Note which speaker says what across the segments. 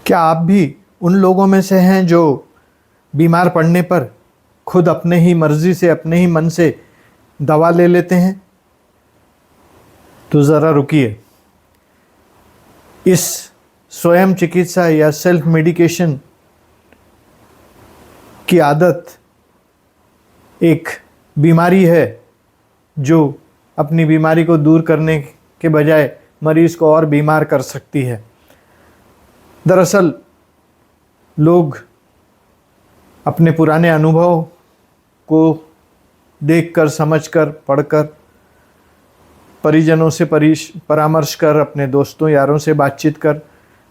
Speaker 1: क्या आप भी उन लोगों में से हैं जो बीमार पड़ने पर खुद अपने ही मर्जी से, अपने ही मन से दवा ले लेते हैं? तो ज़रा रुकिए। इस स्वयं चिकित्सा या सेल्फ मेडिकेशन की आदत एक बीमारी है जो अपनी बीमारी को दूर करने के बजाय मरीज को और बीमार कर सकती है। दरअसल लोग अपने पुराने अनुभव को देखकर, समझकर, पढ़कर, परिजनों से परामर्श कर, अपने दोस्तों यारों से बातचीत कर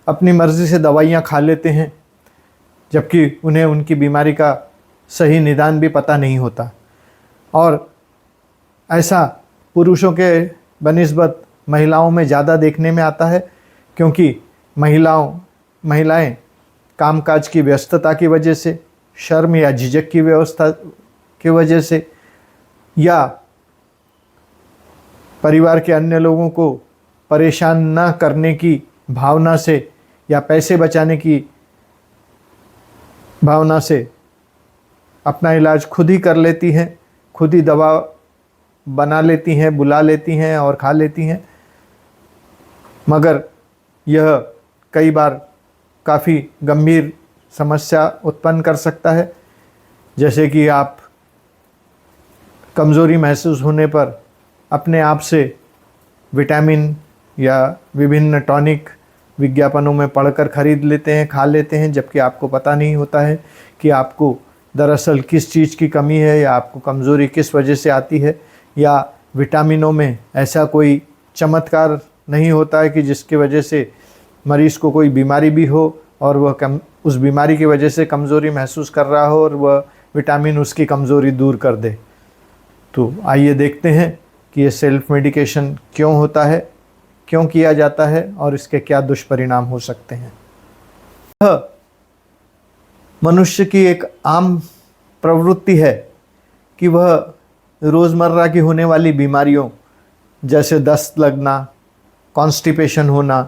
Speaker 1: अपनी मर्ज़ी से दवाइयाँ खा लेते हैं, जबकि उन्हें उनकी बीमारी का सही निदान भी पता नहीं होता। और ऐसा पुरुषों के बनिस्बत महिलाओं में ज़्यादा देखने में आता है, क्योंकि महिलाएं कामकाज की व्यस्तता की वजह से, शर्म या झिझक की व्यवस्था की वजह से, या परिवार के अन्य लोगों को परेशान न करने की भावना से, या पैसे बचाने की भावना से अपना इलाज खुद ही कर लेती हैं, खुद ही दवा बना लेती हैं, बुला लेती हैं और खा लेती हैं। मगर यह कई बार काफ़ी गंभीर समस्या उत्पन्न कर सकता है, जैसे कि आप कमज़ोरी महसूस होने पर अपने आप से विटामिन या विभिन्न टॉनिक विज्ञापनों में पढ़कर खरीद लेते हैं, खा लेते हैं, जबकि आपको पता नहीं होता है कि आपको दरअसल किस चीज़ की कमी है, या आपको कमज़ोरी किस वजह से आती है, या विटामिनों में ऐसा कोई चमत्कार नहीं होता है कि जिसकी वजह से मरीज़ को कोई बीमारी भी हो और वह उस बीमारी की वजह से कमज़ोरी महसूस कर रहा हो और वह विटामिन उसकी कमज़ोरी दूर कर दे। तो आइए देखते हैं कि ये सेल्फ मेडिकेशन क्यों होता है, क्यों किया जाता है और इसके क्या दुष्परिणाम हो सकते हैं। यह मनुष्य की एक आम प्रवृत्ति है कि वह रोज़मर्रा की होने वाली बीमारियों जैसे दस्त लगना, कॉन्स्टिपेशन होना,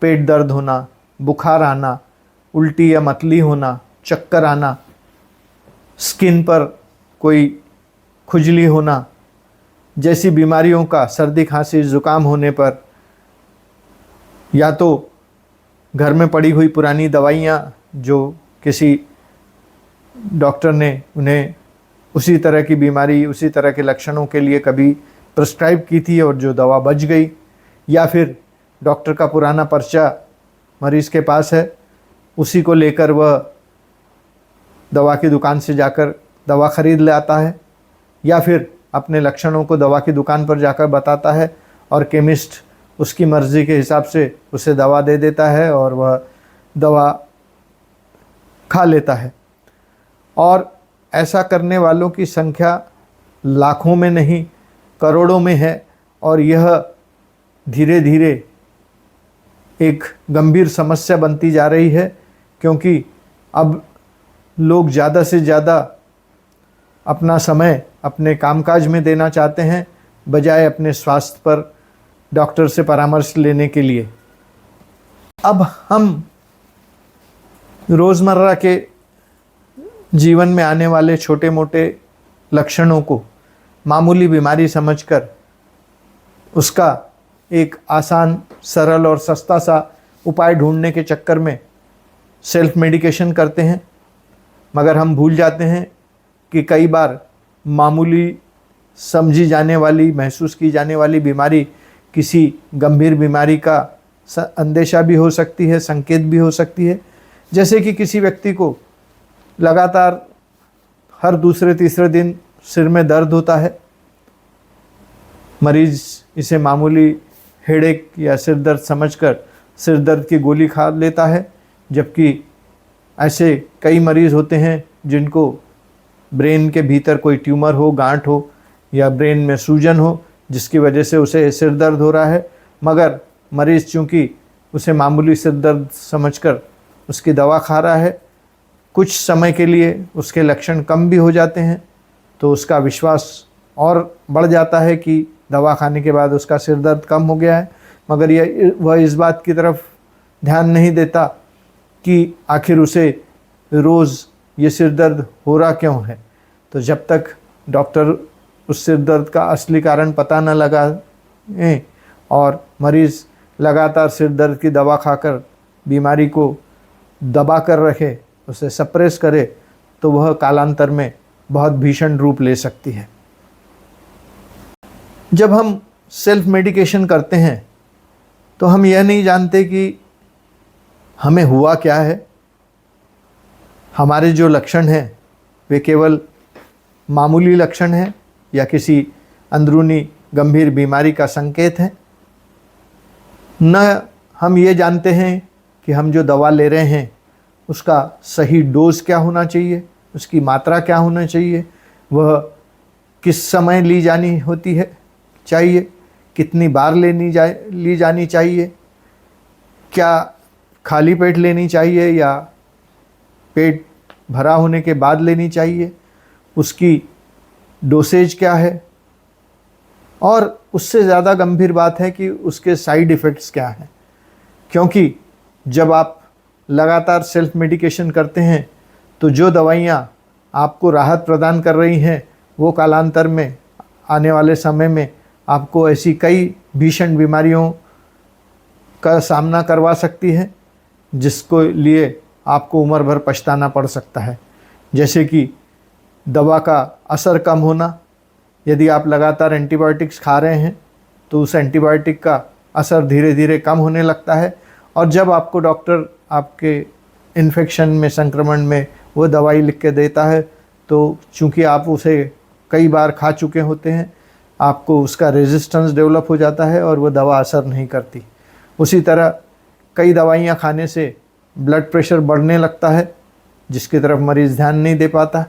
Speaker 1: पेट दर्द होना, बुखार आना, उल्टी या मतली होना, चक्कर आना, स्किन पर कोई खुजली होना जैसी बीमारियों का, सर्दी खांसी ज़ुकाम होने पर या तो घर में पड़ी हुई पुरानी दवाइयाँ जो किसी डॉक्टर ने उन्हें उसी तरह की बीमारी, उसी तरह के लक्षणों के लिए कभी प्रिस्क्राइब की थी और जो दवा बच गई, या फिर डॉक्टर का पुराना पर्चा मरीज़ के पास है, उसी को लेकर वह दवा की दुकान से जाकर दवा ख़रीद लाता है, या फिर अपने लक्षणों को दवा की दुकान पर जाकर बताता है और केमिस्ट उसकी मर्ज़ी के हिसाब से उसे दवा दे देता है और वह दवा खा लेता है। और ऐसा करने वालों की संख्या लाखों में नहीं, करोड़ों में है, और यह धीरे धीरे एक गंभीर समस्या बनती जा रही है, क्योंकि अब लोग ज़्यादा से ज़्यादा अपना समय अपने कामकाज में देना चाहते हैं, बजाय अपने स्वास्थ्य पर डॉक्टर से परामर्श लेने के लिए। अब हम रोज़मर्रा के जीवन में आने वाले छोटे मोटे लक्षणों को मामूली बीमारी समझकर उसका एक आसान, सरल और सस्ता सा उपाय ढूंढने के चक्कर में सेल्फ मेडिकेशन करते हैं, मगर हम भूल जाते हैं कि कई बार मामूली समझी जाने वाली, महसूस की जाने वाली बीमारी किसी गंभीर बीमारी का अंदेशा भी हो सकती है, संकेत भी हो सकती है। जैसे कि किसी व्यक्ति को लगातार हर दूसरे तीसरे दिन सिर में दर्द होता है, मरीज़ इसे मामूली हेडेक या सिर दर्द समझकर सिर दर्द की गोली खा लेता है, जबकि ऐसे कई मरीज़ होते हैं जिनको ब्रेन के भीतर कोई ट्यूमर हो, गांठ हो, या ब्रेन में सूजन हो, जिसकी वजह से उसे सिर दर्द हो रहा है, मगर मरीज़ चूँकि उसे मामूली सिर दर्द समझकर उसकी दवा खा रहा है, कुछ समय के लिए उसके लक्षण कम भी हो जाते हैं, तो उसका विश्वास और बढ़ जाता है कि दवा खाने के बाद उसका सिर दर्द कम हो गया है, मगर वह इस बात की तरफ ध्यान नहीं देता कि आखिर उसे रोज़ ये सिर दर्द हो रहा क्यों है। तो जब तक डॉक्टर उस सिर दर्द का असली कारण पता न लगाए और मरीज़ लगातार सिर दर्द की दवा खाकर बीमारी को दबा कर रखे, उसे सप्रेस करे, तो वह कालांतर में बहुत भीषण रूप ले सकती है। जब हम सेल्फ मेडिकेशन करते हैं तो हम यह नहीं जानते कि हमें हुआ क्या है। हमारे जो लक्षण हैं वे केवल मामूली लक्षण हैं या किसी अंदरूनी गंभीर बीमारी का संकेत है। न हम ये जानते हैं कि हम जो दवा ले रहे हैं उसका सही डोज क्या होना चाहिए, उसकी मात्रा क्या होना चाहिए, वह किस समय ली जानी होती है चाहिए, कितनी बार ली जानी चाहिए, क्या खाली पेट लेनी चाहिए या पेट भरा होने के बाद लेनी चाहिए, उसकी डोसेज क्या है, और उससे ज़्यादा गंभीर बात है कि उसके साइड इफ़ेक्ट्स क्या हैं। क्योंकि जब आप लगातार सेल्फ मेडिकेशन करते हैं तो जो दवाइयाँ आपको राहत प्रदान कर रही हैं वो कालांतर में आने वाले समय में आपको ऐसी कई भीषण बीमारियों का सामना करवा सकती है जिसको लिए आपको उम्र भर पछताना पड़ सकता है। जैसे कि दवा का असर कम होना। यदि आप लगातार एंटीबायोटिक्स खा रहे हैं तो उस एंटीबायोटिक का असर धीरे धीरे कम होने लगता है, और जब आपको डॉक्टर आपके इन्फेक्शन में, संक्रमण में वो दवाई लिख के देता है तो चूँकि आप उसे कई बार खा चुके होते हैं, आपको उसका रेजिस्टेंस डेवलप हो जाता है और वो दवा असर नहीं करती। उसी तरह कई दवाइयाँ खाने से ब्लड प्रेशर बढ़ने लगता है जिसकी तरफ मरीज़ ध्यान नहीं दे पाता।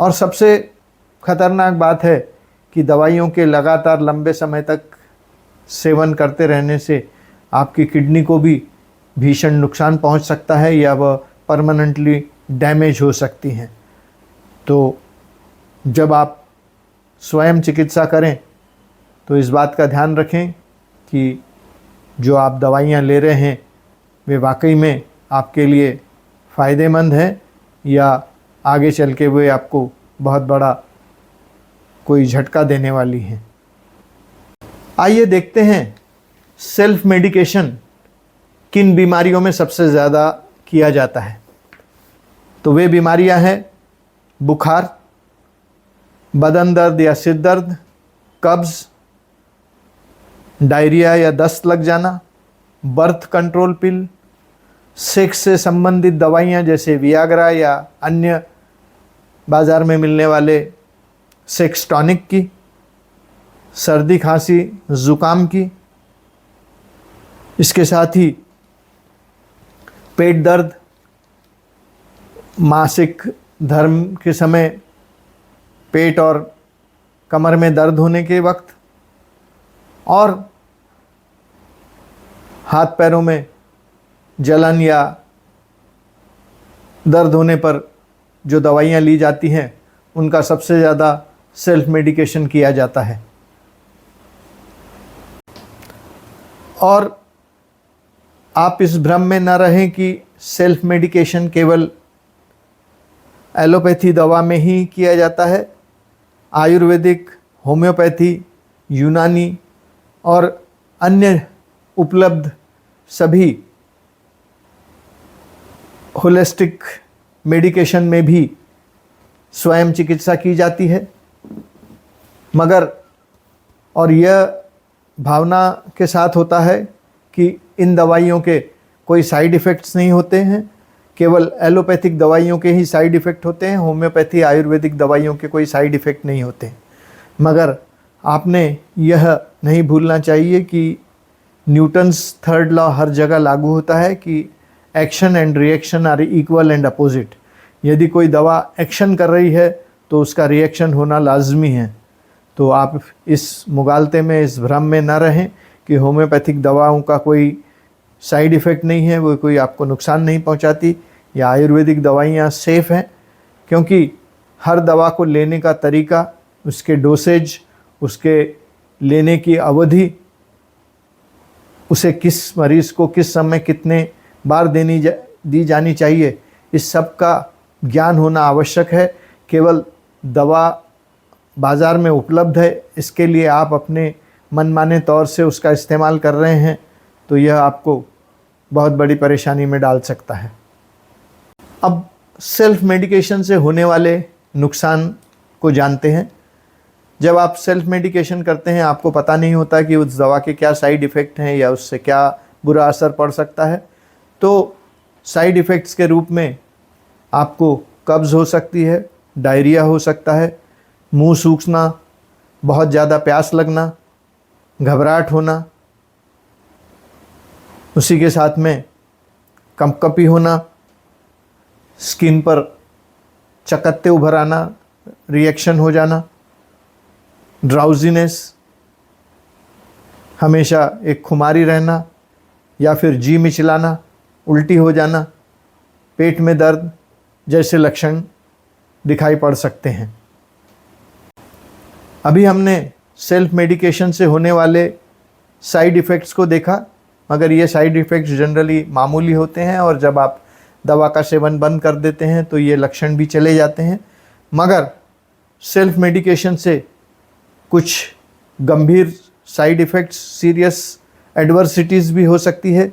Speaker 1: और सबसे ख़तरनाक बात है कि दवाइयों के लगातार लंबे समय तक सेवन करते रहने से आपकी किडनी को भी भीषण नुकसान पहुंच सकता है या वह परमानेंटली डैमेज हो सकती हैं। तो जब आप स्वयं चिकित्सा करें तो इस बात का ध्यान रखें कि जो आप दवाइयाँ ले रहे हैं वे वाकई में आपके लिए फ़ायदेमंद है या आगे चल के वे आपको बहुत बड़ा कोई झटका देने वाली हैं। आइए देखते हैं सेल्फ मेडिकेशन किन बीमारियों में सबसे ज़्यादा किया जाता है। तो वे बीमारियां हैं बुखार, बदन दर्द या सिर दर्द, कब्ज़, डायरिया या दस्त लग जाना, बर्थ कंट्रोल पिल, सेक्स से संबंधित दवाइयाँ जैसे वियाग्रा या अन्य बाज़ार में मिलने वाले सेक्स टॉनिक की, सर्दी खांसी ज़ुकाम की, इसके साथ ही पेट दर्द, मासिक धर्म के समय पेट और कमर में दर्द होने के वक्त, और हाथ पैरों में जलन या दर्द होने पर जो दवाइयाँ ली जाती हैं उनका सबसे ज़्यादा सेल्फ मेडिकेशन किया जाता है। और आप इस भ्रम में न रहें कि सेल्फ मेडिकेशन केवल एलोपैथी दवा में ही किया जाता है। आयुर्वेदिक, होम्योपैथी, यूनानी और अन्य उपलब्ध सभी होलिस्टिक मेडिकेशन में भी स्वयं चिकित्सा की जाती है। मगर और यह भावना के साथ होता है कि इन दवाइयों के कोई साइड इफ़ेक्ट्स नहीं होते हैं, केवल एलोपैथिक दवाइयों के ही साइड इफ़ेक्ट होते हैं, होम्योपैथी आयुर्वेदिक दवाइयों के कोई साइड इफ़ेक्ट नहीं होते। मगर आपने यह नहीं भूलना चाहिए कि न्यूटन्स थर्ड लॉ हर जगह लागू होता है कि action and reaction are equal and opposite. यदि कोई दवा एक्शन कर रही है तो उसका रिएक्शन होना लाजमी है। तो आप इस मुगालते में, इस भ्रम में न रहें कि होम्योपैथिक दवाओं का कोई साइड इफ़ेक्ट नहीं है, वो कोई आपको नुकसान नहीं पहुंचाती, या आयुर्वेदिक दवाइयाँ सेफ़ हैं, क्योंकि हर दवा को लेने का तरीका, उसके डोसेज, उसके लेने की अवधि, उसे किस मरीज़ को किस समय कितने बार दी जानी चाहिए, इस सब का ज्ञान होना आवश्यक है। केवल दवा बाज़ार में उपलब्ध है, इसके लिए आप अपने मनमाने तौर से उसका इस्तेमाल कर रहे हैं तो यह आपको बहुत बड़ी परेशानी में डाल सकता है। अब सेल्फ मेडिकेशन से होने वाले नुकसान को जानते हैं। जब आप सेल्फ मेडिकेशन करते हैं, आपको पता नहीं होता कि उस दवा के क्या साइड इफ़ेक्ट हैं या उससे क्या बुरा असर पड़ सकता है। तो साइड इफ़ेक्ट्स के रूप में आपको कब्ज़ हो सकती है, डायरिया हो सकता है, मुंह सूखना, बहुत ज़्यादा प्यास लगना, घबराहट होना, उसी के साथ में कंपकपी होना, स्किन पर चकत्ते उभर आना, रिएक्शन हो जाना, ड्राउजीनेस, हमेशा एक खुमारी रहना या फिर जी मिचलाना, उल्टी हो जाना, पेट में दर्द जैसे लक्षण दिखाई पड़ सकते हैं। अभी हमने सेल्फ मेडिकेशन से होने वाले साइड इफ़ेक्ट्स को देखा, मगर ये साइड इफ़ेक्ट्स जनरली मामूली होते हैं और जब आप दवा का सेवन बंद कर देते हैं तो ये लक्षण भी चले जाते हैं। मगर सेल्फ मेडिकेशन से कुछ गंभीर साइड इफ़ेक्ट्स, सीरियस एडवर्सिटीज़ भी हो सकती है,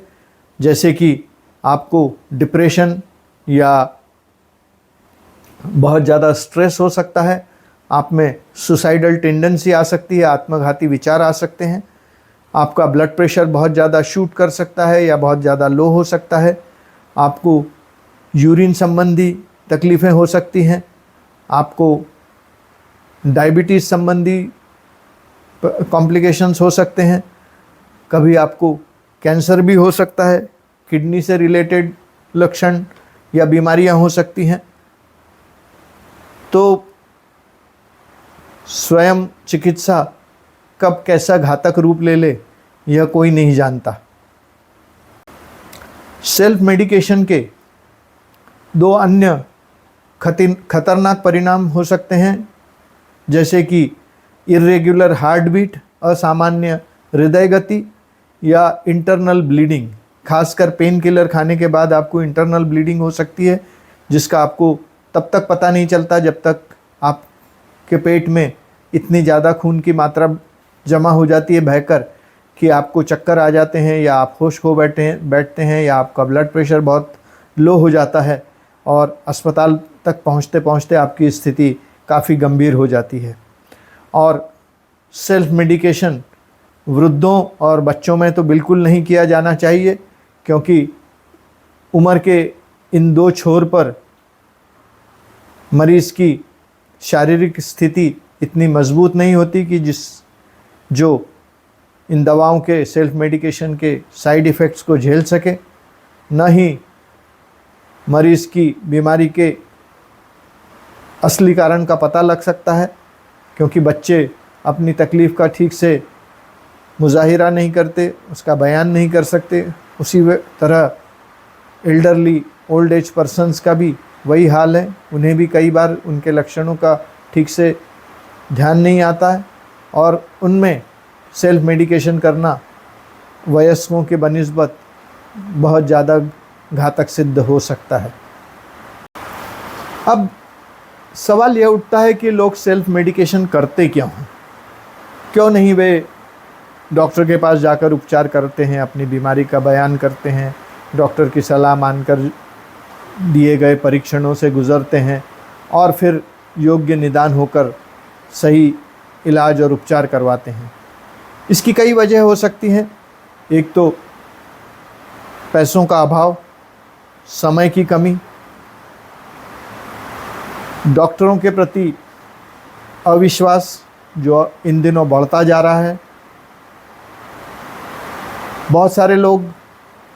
Speaker 1: जैसे कि आपको डिप्रेशन या बहुत ज़्यादा स्ट्रेस हो सकता है, आप में सुसाइडल टेंडेंसी आ सकती है, आत्मघाती विचार आ सकते हैं, आपका ब्लड प्रेशर बहुत ज़्यादा शूट कर सकता है या बहुत ज़्यादा लो हो सकता है, आपको यूरिन संबंधी तकलीफ़ें हो सकती हैं, आपको डायबिटीज़ संबंधी कॉम्प्लिकेशंस हो सकते हैं, कभी आपको कैंसर भी हो सकता है, किडनी से रिलेटेड लक्षण या बीमारियां हो सकती हैं। तो स्वयं चिकित्सा कब कैसा घातक रूप ले ले यह कोई नहीं जानता। सेल्फ मेडिकेशन के दो अन्य खतरनाक परिणाम हो सकते हैं, जैसे कि इर्रेगुलर हार्ट बीट, असामान्य हृदय गति या इंटरनल ब्लीडिंग। खासकर पेन किलर खाने के बाद आपको इंटरनल ब्लीडिंग हो सकती है, जिसका आपको तब तक पता नहीं चलता जब तक आपके पेट में इतनी ज़्यादा खून की मात्रा जमा हो जाती है बहकर कि आपको चक्कर आ जाते हैं या आप होश खो बैठते हैं या आपका ब्लड प्रेशर बहुत लो हो जाता है और अस्पताल तक पहुंचते पहुंचते आपकी स्थिति काफ़ी गंभीर हो जाती है। और सेल्फ मेडिकेशन वृद्धों और बच्चों में तो बिल्कुल नहीं किया जाना चाहिए, क्योंकि उम्र के इन दो छोर पर मरीज़ की शारीरिक स्थिति इतनी मजबूत नहीं होती कि जो इन दवाओं के सेल्फ मेडिकेशन के साइड इफ़ेक्ट्स को झेल सके, न ही मरीज़ की बीमारी के असली कारण का पता लग सकता है, क्योंकि बच्चे अपनी तकलीफ़ का ठीक से मुज़ाहिरा नहीं करते, उसका बयान नहीं कर सकते। उसी तरह एल्डरली ओल्ड एज पर्सन्स का भी वही हाल है, उन्हें भी कई बार उनके लक्षणों का ठीक से ध्यान नहीं आता है और उनमें सेल्फ मेडिकेशन करना वयस्कों के बनिस्बत बहुत ज़्यादा घातक सिद्ध हो सकता है। अब सवाल यह उठता है कि लोग सेल्फ मेडिकेशन करते क्यों हैं? क्यों नहीं वे डॉक्टर के पास जाकर उपचार करते हैं, अपनी बीमारी का बयान करते हैं, डॉक्टर की सलाह मानकर दिए गए परीक्षणों से गुज़रते हैं और फिर योग्य निदान होकर सही इलाज और उपचार करवाते हैं? इसकी कई वजह हो सकती हैं। एक तो पैसों का अभाव, समय की कमी, डॉक्टरों के प्रति अविश्वास जो इन दिनों बढ़ता जा रहा है। बहुत सारे लोग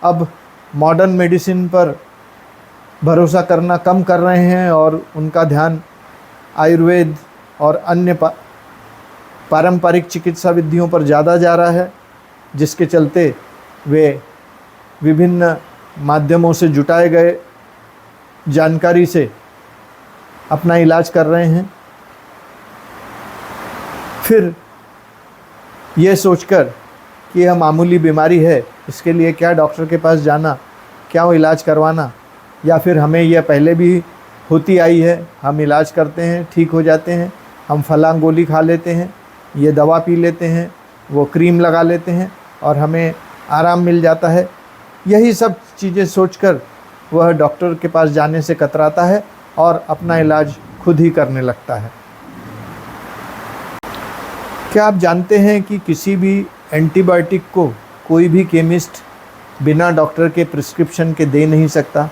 Speaker 1: अब मॉडर्न मेडिसिन पर भरोसा करना कम कर रहे हैं और उनका ध्यान आयुर्वेद और अन्य पारंपरिक चिकित्सा विधियों पर ज़्यादा जा रहा है, जिसके चलते वे विभिन्न माध्यमों से जुटाए गए जानकारी से अपना इलाज कर रहे हैं। फिर ये सोचकर कि यह मामूली बीमारी है, इसके लिए क्या डॉक्टर के पास जाना, क्या वो इलाज करवाना, या फिर हमें यह पहले भी होती आई है, हम इलाज करते हैं, ठीक हो जाते हैं, हम फलां गोली खा लेते हैं, ये दवा पी लेते हैं, वो क्रीम लगा लेते हैं और हमें आराम मिल जाता है। यही सब चीज़ें सोचकर वह डॉक्टर के पास जाने से कतराता है और अपना इलाज खुद ही करने लगता है। क्या आप जानते हैं कि किसी भी एंटीबायोटिक को कोई भी केमिस्ट बिना डॉक्टर के प्रिस्क्रिप्शन के दे नहीं सकता?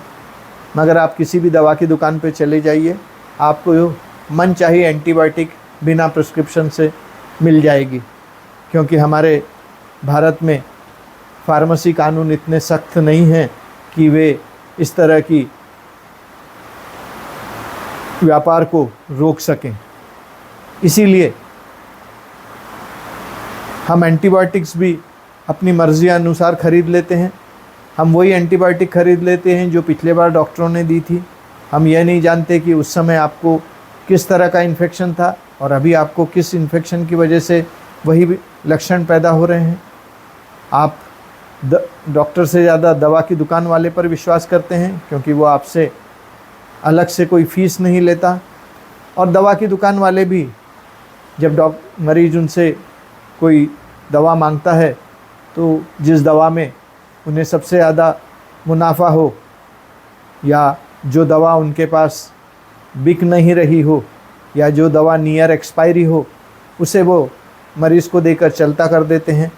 Speaker 1: मगर आप किसी भी दवा की दुकान पे चले जाइए, आपको मन चाहिए एंटीबायोटिक बिना प्रिस्क्रिप्शन से मिल जाएगी, क्योंकि हमारे भारत में फार्मेसी कानून इतने सख्त नहीं हैं कि वे इस तरह की व्यापार को रोक सकें। इसीलिए हम एंटीबायोटिक्स भी अपनी मर्ज़ी अनुसार ख़रीद लेते हैं। हम वही एंटीबायोटिक ख़रीद लेते हैं जो पिछले बार डॉक्टरों ने दी थी। हम यह नहीं जानते कि उस समय आपको किस तरह का इन्फेक्शन था और अभी आपको किस इन्फेक्शन की वजह से वही लक्षण पैदा हो रहे हैं। आप डॉक्टर से ज़्यादा दवा की दुकान वाले पर विश्वास करते हैं, क्योंकि वो आपसे अलग से कोई फ़ीस नहीं लेता। और दवा की दुकान वाले भी जब मरीज़ उनसे कोई दवा मांगता है तो जिस दवा में उन्हें सबसे ज़्यादा मुनाफा हो या जो दवा उनके पास बिक नहीं रही हो या जो दवा नियर एक्सपायरी हो, उसे वो मरीज़ को देकर चलता कर देते हैं।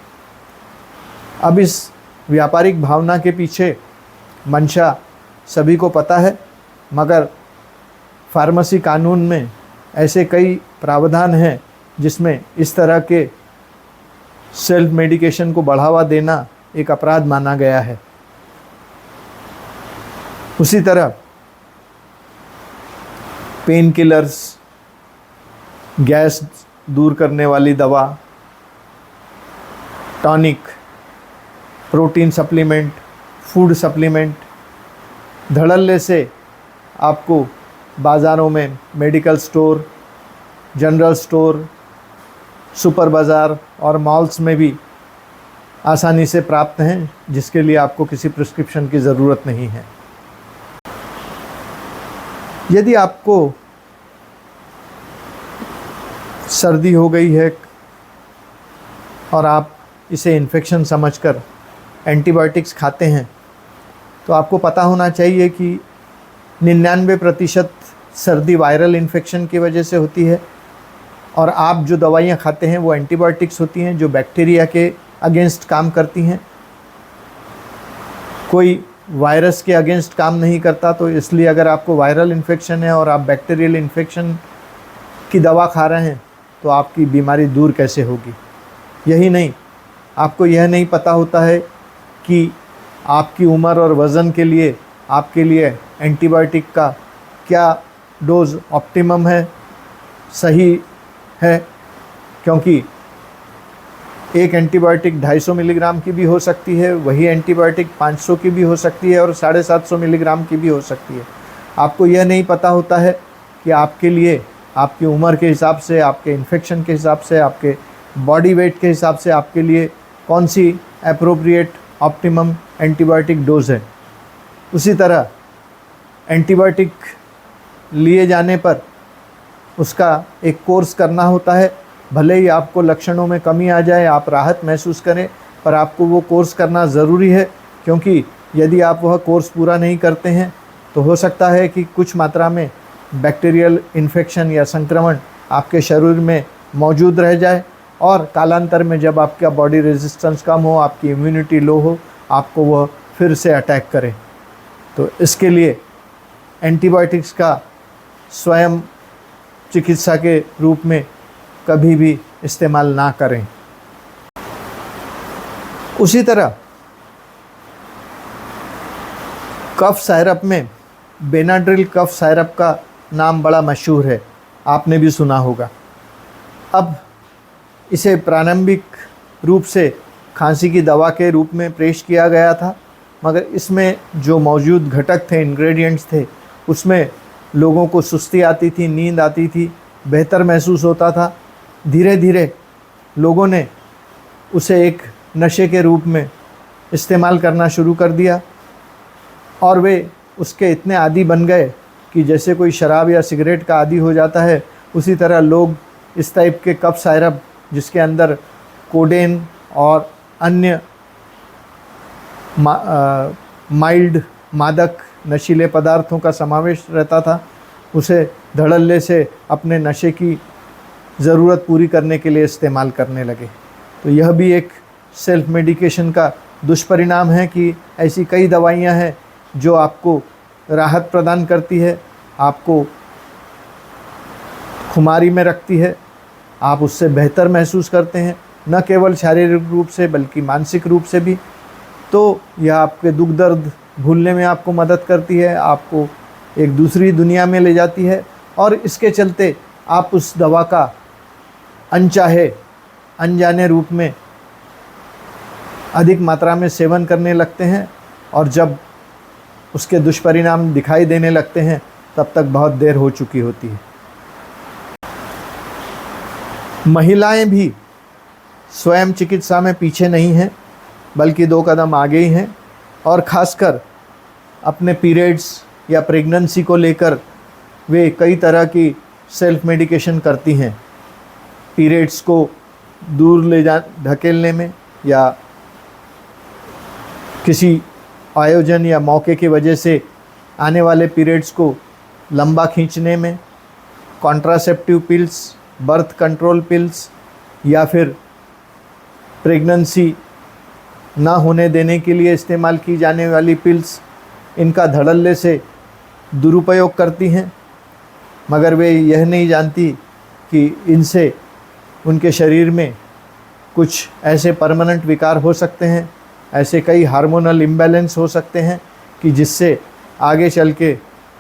Speaker 1: अब इस व्यापारिक भावना के पीछे मंशा सभी को पता है, मगर फार्मेसी कानून में ऐसे कई प्रावधान हैं जिसमें इस तरह के सेल्फ मेडिकेशन को बढ़ावा देना एक अपराध माना गया है। उसी तरह पेन किलर्स, गैस दूर करने वाली दवा, tonic, protein supplement, food supplement, धड़ल्ले से आपको बाज़ारों में medical store, general store, super बाज़ार और मॉल्स में भी आसानी से प्राप्त हैं, जिसके लिए आपको किसी प्रिस्क्रिप्शन की ज़रूरत नहीं है। यदि आपको सर्दी हो गई है और आप इसे इन्फेक्शन समझकर एंटीबायोटिक्स खाते हैं, तो आपको पता होना चाहिए कि 99% सर्दी वायरल इन्फेक्शन की वजह से होती है और आप जो दवाइयाँ खाते हैं वो एंटीबायोटिक्स होती हैं जो बैक्टीरिया के अगेंस्ट काम करती हैं। कोई वायरस के अगेंस्ट काम नहीं करता, तो इसलिए अगर आपको वायरल इन्फेक्शन है और आप बैक्टीरियल इन्फेक्शन की दवा खा रहे हैं तो आपकी बीमारी दूर कैसे होगी। यही नहीं, आपको यह नहीं पता होता है कि आपकी उम्र और वज़न के लिए आपके लिए एंटीबायोटिक का क्या डोज़ ऑप्टिमम है, सही है, क्योंकि एक एंटीबायोटिक 250 मिलीग्राम की भी हो सकती है, वही एंटीबायोटिक 500 की भी हो सकती है और 750 मिलीग्राम की भी हो सकती है। आपको यह नहीं पता होता है कि आपके लिए आपकी उम्र के हिसाब से, आपके इन्फेक्शन के हिसाब से, आपके बॉडी वेट के हिसाब से आपके लिए कौन सी एप्रोप्रिएट ऑप्टिमम एंटीबायोटिक डोज़ है। उसी तरह एंटीबायोटिक लिए जाने पर उसका एक कोर्स करना होता है। भले ही आपको लक्षणों में कमी आ जाए, आप राहत महसूस करें, पर आपको वो कोर्स करना ज़रूरी है, क्योंकि यदि आप वह कोर्स पूरा नहीं करते हैं तो हो सकता है कि कुछ मात्रा में बैक्टीरियल इन्फेक्शन या संक्रमण आपके शरीर में मौजूद रह जाए और कालांतर में जब आपका बॉडी रेजिस्टेंस कम हो, आपकी इम्यूनिटी लो हो, आपको वह फिर से अटैक करे। तो इसके लिए एंटीबायोटिक्स का स्वयं चिकित्सा के रूप में कभी भी इस्तेमाल ना करें। उसी तरह कफ सायरप में बेनाड्रिल कफ सायरप का नाम बड़ा मशहूर है, आपने भी सुना होगा। अब इसे प्रारंभिक रूप से खांसी की दवा के रूप में पेश किया गया था, मगर इसमें जो मौजूद घटक थे, इंग्रेडिएंट्स थे, उसमें लोगों को सुस्ती आती थी, नींद आती थी, बेहतर महसूस होता था। धीरे धीरे लोगों ने उसे एक नशे के रूप में इस्तेमाल करना शुरू कर दिया और वे उसके इतने आदी बन गए कि जैसे कोई शराब या सिगरेट का आदी हो जाता है, उसी तरह लोग इस टाइप के कफ साइरप जिसके अंदर कोडेन और अन्य माइल्ड मादक नशीले पदार्थों का समावेश रहता था, उसे धड़ल्ले से अपने नशे की ज़रूरत पूरी करने के लिए इस्तेमाल करने लगे। तो यह भी एक सेल्फ मेडिकेशन का दुष्परिणाम है कि ऐसी कई दवाइयाँ हैं जो आपको राहत प्रदान करती है, आपको खुमारी में रखती है, आप उससे बेहतर महसूस करते हैं, न केवल शारीरिक रूप से बल्कि मानसिक रूप से भी। तो यह आपके दुख दर्द भूलने में आपको मदद करती है, आपको एक दूसरी दुनिया में ले जाती है, और इसके चलते आप उस दवा का अनचाहे अनजाने रूप में अधिक मात्रा में सेवन करने लगते हैं, और जब उसके दुष्परिणाम दिखाई देने लगते हैं तब तक बहुत देर हो चुकी होती है। महिलाएं भी स्वयं चिकित्सा में पीछे नहीं हैं, बल्कि 2 कदम आगे ही हैं, और ख़ासकर अपने पीरियड्स या प्रेगनेंसी को लेकर वे कई तरह की सेल्फ मेडिकेशन करती हैं। पीरियड्स को दूर ले जा ढकेलने में, या किसी आयोजन या मौके की वजह से आने वाले पीरियड्स को लंबा खींचने में, contraceptive pills, birth control pills, या फिर प्रेगनेंसी ना होने देने के लिए इस्तेमाल की जाने वाली पिल्स, इनका धड़ल्ले से दुरुपयोग करती हैं। मगर वे यह नहीं जानती कि इनसे उनके शरीर में कुछ ऐसे परमानेंट विकार हो सकते हैं, ऐसे कई हार्मोनल इम्बैलेंस हो सकते हैं कि जिससे आगे चल के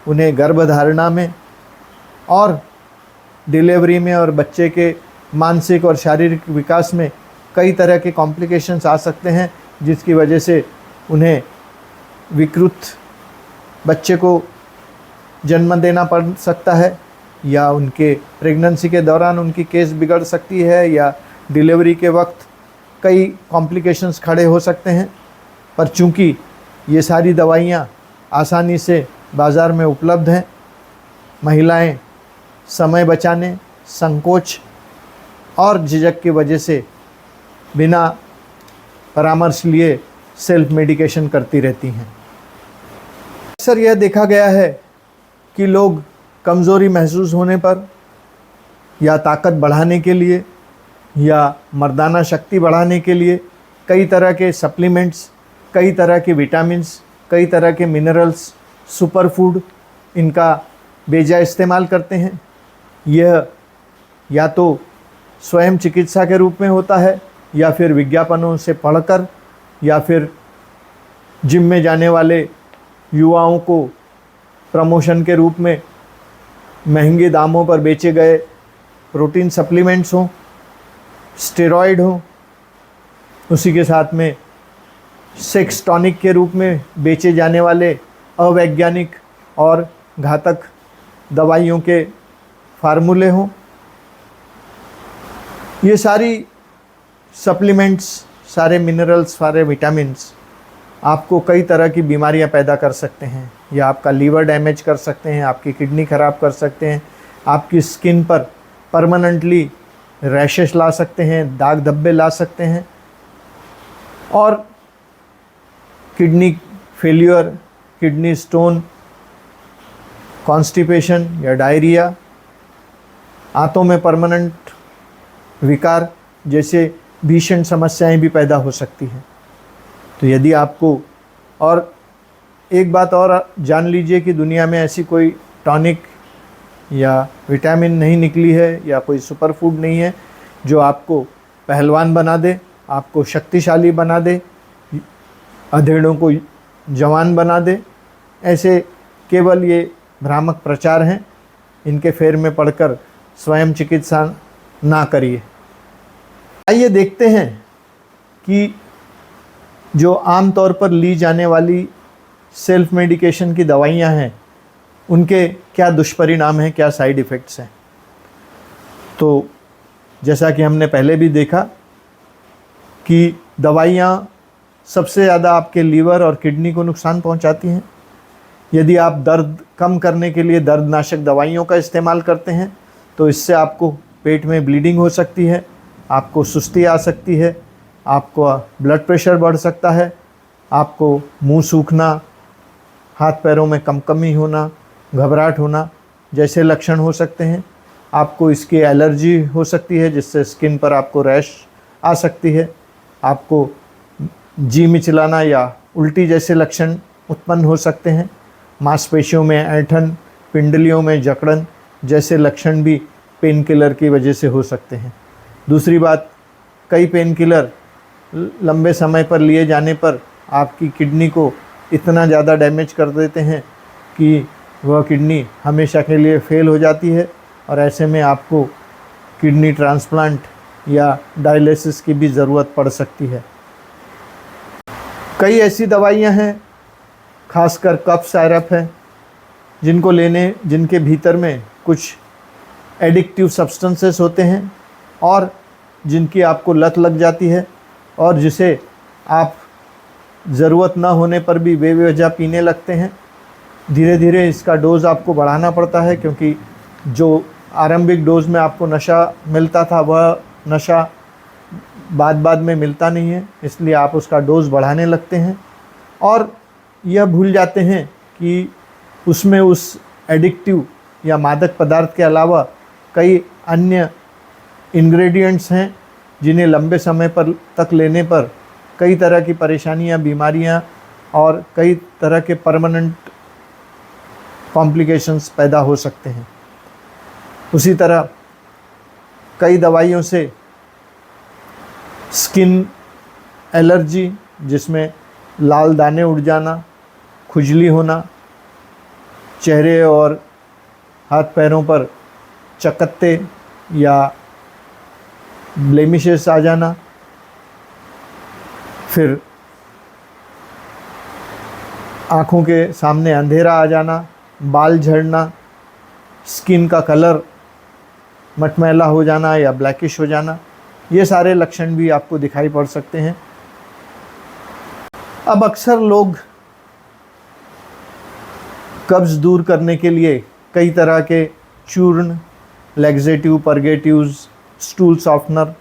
Speaker 1: उन्हें गर्भधारणा में और डिलीवरी में और बच्चे के मानसिक और शारीरिक विकास में कई तरह के कॉम्प्लिकेशंस आ सकते हैं, जिसकी वजह से उन्हें विकृत बच्चे को जन्म देना पड़ सकता है, या उनके प्रेगनेंसी के दौरान उनकी केस बिगड़ सकती है, या डिलीवरी के वक्त कई कॉम्प्लिकेशंस खड़े हो सकते हैं। पर चूंकि ये सारी दवाइयाँ आसानी से बाज़ार में उपलब्ध हैं, महिलाएं समय बचाने, संकोच और झिझक की वजह से बिना परामर्श लिए सेल्फ मेडिकेशन करती रहती हैं। अक्सर यह देखा गया है कि लोग कमज़ोरी महसूस होने पर, या ताकत बढ़ाने के लिए, या मर्दाना शक्ति बढ़ाने के लिए कई तरह के सप्लीमेंट्स, कई तरह के विटामिन्स, कई तरह के मिनरल्स, सुपर फूड, इनका बेजा इस्तेमाल करते हैं। यह या तो स्वयं चिकित्सा के रूप में होता है, या फिर विज्ञापनों से पढ़कर, या फिर जिम में जाने वाले युवाओं को प्रमोशन के रूप में महंगे दामों पर बेचे गए प्रोटीन सप्लीमेंट्स हों, स्टेरॉइड हों, उसी के साथ में सेक्स टॉनिक के रूप में बेचे जाने वाले अवैज्ञानिक और घातक दवाइयों के फार्मूले हों। ये सारी सप्लीमेंट्स, सारे मिनरल्स, सारे विटामिन्स आपको कई तरह की बीमारियां पैदा कर सकते हैं, या आपका लीवर डैमेज कर सकते हैं, आपकी किडनी ख़राब कर सकते हैं, आपकी स्किन पर परमानेंटली रैशेस ला सकते हैं, दाग धब्बे ला सकते हैं, और kidney failure, kidney stone, constipation या डायरिया, आंतों में परमानेंट विकार जैसे भीषण समस्याएं भी पैदा हो सकती हैं। तो यदि आपको, और एक बात और जान लीजिए कि दुनिया में ऐसी कोई टॉनिक या विटामिन नहीं निकली है, या कोई सुपर फूड नहीं है जो आपको पहलवान बना दे, आपको शक्तिशाली बना दे, अधेड़ों को जवान बना दे। ऐसे केवल ये भ्रामक प्रचार हैं, इनके फेर में पड़कर स्वयं चिकित्सा ना करिए। आइए देखते हैं कि जो आम तौर पर ली जाने वाली सेल्फ मेडिकेशन की दवाइयां हैं, उनके क्या दुष्परिणाम हैं, क्या साइड इफ़ेक्ट्स हैं। तो जैसा कि हमने पहले भी देखा कि दवाइयां सबसे ज़्यादा आपके लीवर और किडनी को नुकसान पहुंचाती हैं। यदि आप दर्द कम करने के लिए दर्दनाशक दवाइयों का इस्तेमाल करते हैं तो इससे आपको पेट में ब्लीडिंग हो सकती है, आपको सुस्ती आ सकती है, आपको ब्लड प्रेशर बढ़ सकता है, आपको मुंह सूखना, हाथ पैरों में कंपकमी होना, घबराहट होना जैसे लक्षण हो सकते हैं। आपको इसकी एलर्जी हो सकती है जिससे स्किन पर आपको रैश आ सकती है। आपको जी मिचलाना या उल्टी जैसे लक्षण उत्पन्न हो सकते हैं। मांसपेशियों में ऐंठन, पिंडलियों में जकड़न जैसे लक्षण भी पेन किलर की वजह से हो सकते हैं। दूसरी बात, कई पेन किलर लंबे समय पर लिए जाने पर आपकी किडनी को इतना ज़्यादा डैमेज कर देते हैं कि वह किडनी हमेशा के लिए फेल हो जाती है और ऐसे में आपको किडनी ट्रांसप्लांट या डायलिसिस की भी ज़रूरत पड़ सकती है। कई ऐसी दवाइयां हैं, खासकर कफ साइरप है, जिनके भीतर में कुछ एडिक्टिव सब्सटेंसेस होते हैं और जिनकी आपको लत लग जाती है और जिसे आप ज़रूरत ना होने पर भी बेवजह पीने लगते हैं। धीरे धीरे इसका डोज़ आपको बढ़ाना पड़ता है क्योंकि जो आरंभिक डोज में आपको नशा मिलता था वह नशा बाद में मिलता नहीं है, इसलिए आप उसका डोज़ बढ़ाने लगते हैं और यह भूल जाते हैं कि उसमें उस एडिक्टिव या मादक पदार्थ के अलावा कई अन्य इंग्रेडिएंट्स हैं जिन्हें लंबे समय पर तक लेने पर कई तरह की परेशानियां, बीमारियां और कई तरह के परमानेंट कॉम्प्लिकेशंस पैदा हो सकते हैं। उसी तरह कई दवाइयों से स्किन एलर्जी, जिसमें लाल दाने उड़ जाना, खुजली होना, चेहरे और हाथ पैरों पर चकत्ते या ब्लेमिशेस आ जाना, फिर आँखों के सामने अंधेरा आ जाना, बाल झड़ना, स्किन का कलर मटमैला हो जाना या ब्लैकिश हो जाना, ये सारे लक्षण भी आपको दिखाई पड़ सकते हैं। अब अक्सर लोग कब्ज़ दूर करने के लिए कई तरह के चूर्ण, laxative, purgatives, stool softener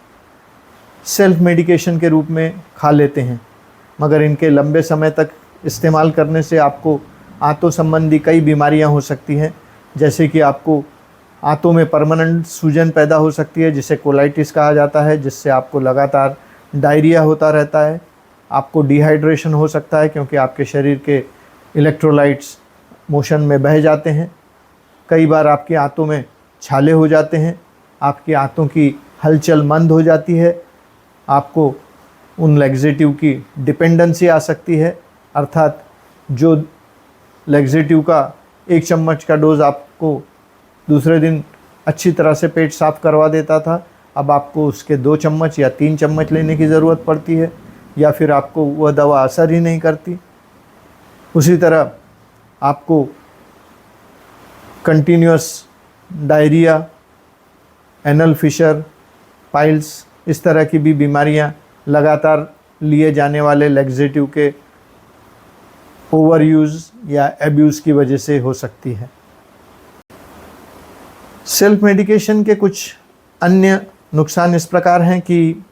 Speaker 1: self medication के रूप में खा लेते हैं, मगर इनके लंबे समय तक इस्तेमाल करने से आपको आंतों संबंधी कई बीमारियां हो सकती हैं, जैसे कि आपको आंतों में परमानेंट सूजन पैदा हो सकती है जिसे कोलाइटिस कहा जाता है, जिससे आपको लगातार डायरिया होता रहता है। आपको डिहाइड्रेशन हो सकता है क्योंकि आपके शरीर के इलेक्ट्रोलाइट्स मोशन में बह जाते हैं। कई बार आपकी आंतों में छाले हो जाते हैं, आपकी आंतों की हलचल मंद हो जाती है, आपको उन लैक्सेटिव की डिपेंडेंसी आ सकती है, अर्थात जो लैक्सेटिव का 1 चम्मच का डोज़ आपको दूसरे दिन अच्छी तरह से पेट साफ़ करवा देता था, अब आपको उसके 2 चम्मच या 3 चम्मच लेने की ज़रूरत पड़ती है या फिर आपको वह दवा असर ही नहीं करती। उसी तरह आपको continuous diarrhoea, anal fissure, piles, इस तरह की भी बीमारियां लगातार लिए जाने वाले लैक्सेटिव के ओवर यूज़ या एब्यूज़ की वजह से हो सकती है। सेल्फ मेडिकेशन के कुछ अन्य नुकसान इस प्रकार हैं कि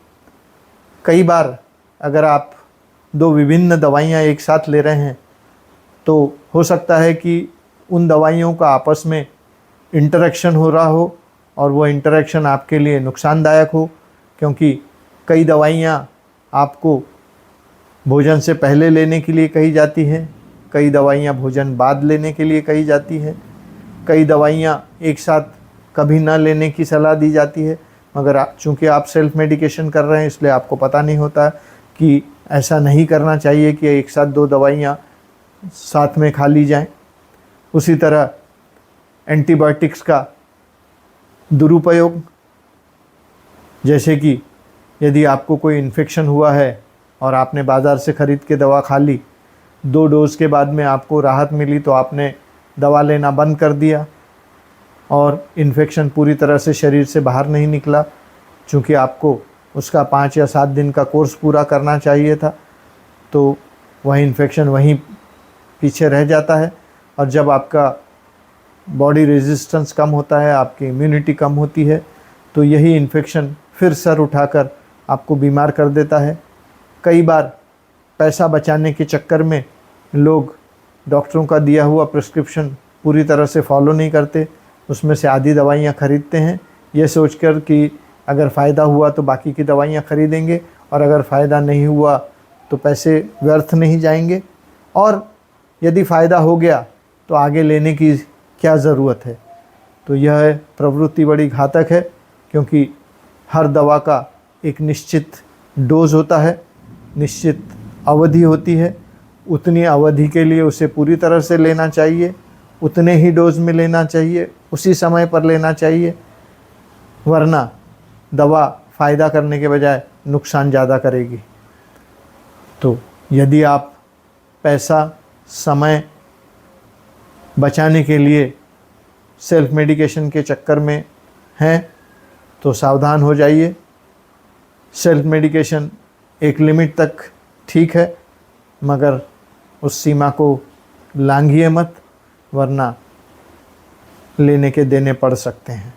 Speaker 1: कई बार अगर आप 2 विभिन्न दवाइयाँ एक साथ ले रहे हैं तो हो सकता है कि उन दवाइयों का आपस में इंटरेक्शन हो रहा हो और वो इंटरेक्शन आपके लिए नुकसानदायक हो, क्योंकि कई दवाइयाँ आपको भोजन से पहले लेने के लिए कही जाती हैं, कई दवाइयाँ भोजन बाद लेने के लिए कही जाती हैं, कई दवाइयाँ एक साथ कभी ना लेने की सलाह दी जाती है, मगर चूँकि आप सेल्फ मेडिकेशन कर रहे हैं इसलिए आपको पता नहीं होता कि ऐसा नहीं करना चाहिए कि एक साथ 2 दवाइयाँ साथ में खा ली जाएं। उसी तरह एंटीबायोटिक्स का दुरुपयोग, जैसे कि यदि आपको कोई इन्फेक्शन हुआ है और आपने बाज़ार से ख़रीद के दवा खा ली, 2 डोज़ के बाद में आपको राहत मिली तो आपने दवा लेना बंद कर दिया और इन्फेक्शन पूरी तरह से शरीर से बाहर नहीं निकला, चूँकि आपको उसका 5 या 7 दिन का कोर्स पूरा करना चाहिए था, तो वह इन्फेक्शन वहीं पीछे रह जाता है और जब आपका बॉडी रेजिस्टेंस कम होता है, आपकी इम्यूनिटी कम होती है, तो यही इन्फेक्शन फिर सर उठाकर आपको बीमार कर देता है। कई बार पैसा बचाने के चक्कर में लोग डॉक्टरों का दिया हुआ प्रिस्क्रिप्शन पूरी तरह से फॉलो नहीं करते, उसमें से आधी दवाइयाँ खरीदते हैं ये सोचकर कि अगर फ़ायदा हुआ तो बाकी की दवाइयाँ खरीदेंगे, और अगर फ़ायदा नहीं हुआ तो पैसे व्यर्थ नहीं जाएंगे, और यदि फ़ायदा हो गया तो आगे लेने की क्या ज़रूरत है। तो यह प्रवृत्ति बड़ी घातक है, क्योंकि हर दवा का एक निश्चित डोज होता है, निश्चित अवधि होती है। उतनी अवधि के लिए उसे पूरी तरह से लेना चाहिए, उतने ही डोज में लेना चाहिए, उसी समय पर लेना चाहिए, वरना दवा फ़ायदा करने के बजाय नुकसान ज़्यादा करेगी। तो यदि आप पैसा, समय बचाने के लिए सेल्फ मेडिकेशन के चक्कर में हैं तो सावधान हो जाइए। सेल्फ मेडिकेशन एक लिमिट तक ठीक है, मगर उस सीमा को लांघिए मत, वरना लेने के देने पड़ सकते हैं।